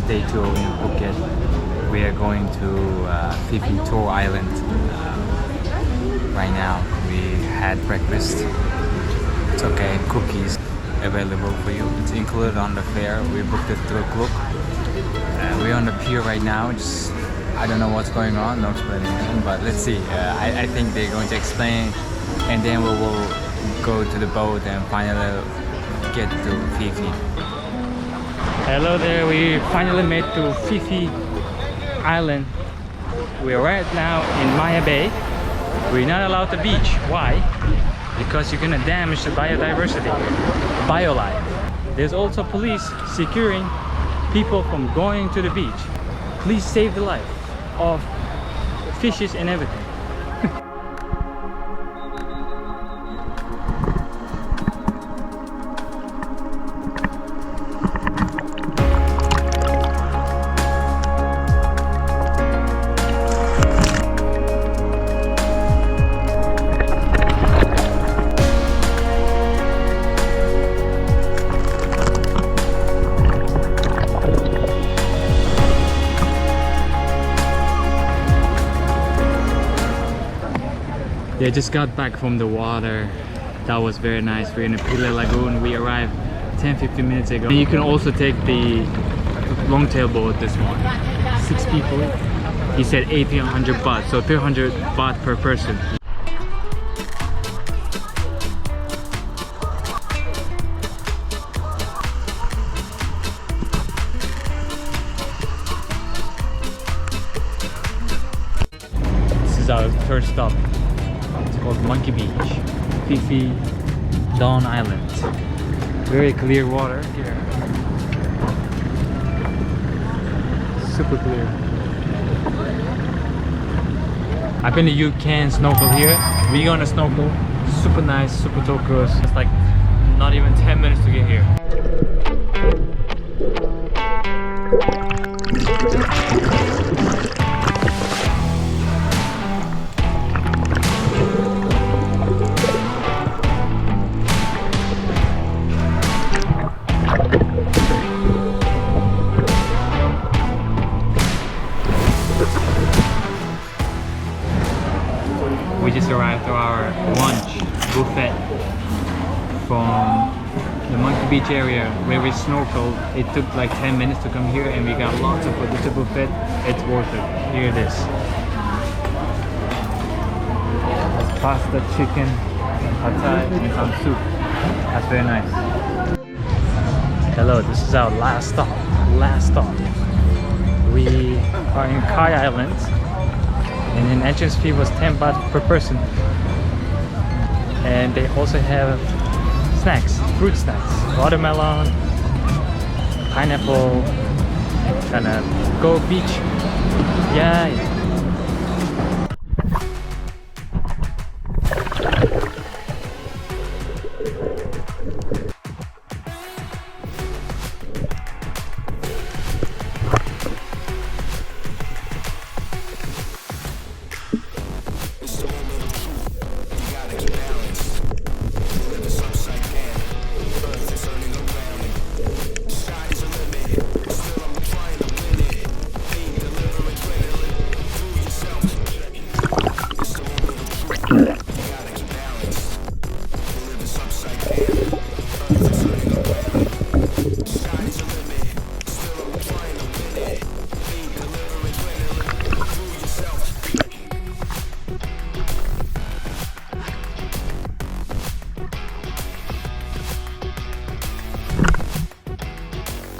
day 2 in Phuket. We are going to Phi Phi Island right now. We had breakfast. It's okay, cookies available for you. It's included on the fare. We booked it through Klook. We're on the pier right now. Just I don't know what's going on, no explanation, but let's see. I think they're going to explain, and then we will go to the boat and finally get to Phi Phi. Hello there, we finally made to Phi Phi Island. We're right now in Maya Bay. We're not allowed to beach. Why? Because you're gonna damage the biodiversity, biolife. There's also police securing people from going to the beach. Please save the life of fishes and everything. Yeah, just got back from the water. That was very nice. We're in the Leh Lagoon. We arrived 10-15 minutes ago. And you can also take the longtail boat, this one. 6 people. He said 1800 baht, so 300 baht per person. This is our first stop. Called Monkey Beach, Phi Phi Dawn Island. Very clear water here. Super clear. I think you can snorkel here. We're gonna snorkel. Super nice, super turquoise. It's like not even 10 minutes to get here. We just arrived to our lunch buffet from the Monkey Beach area where we snorkeled. It took like 10 minutes to come here and we got lots of food. It's a buffet. It's worth it. Here it is. It's pasta, chicken, pad thai, and some soup. That's very nice. Hello, this is our last stop. Last stop. We are in Khai Islands. And an entrance fee was 10 baht per person. And they also have snacks, fruit snacks, watermelon, pineapple, kind of go beach. Yeah.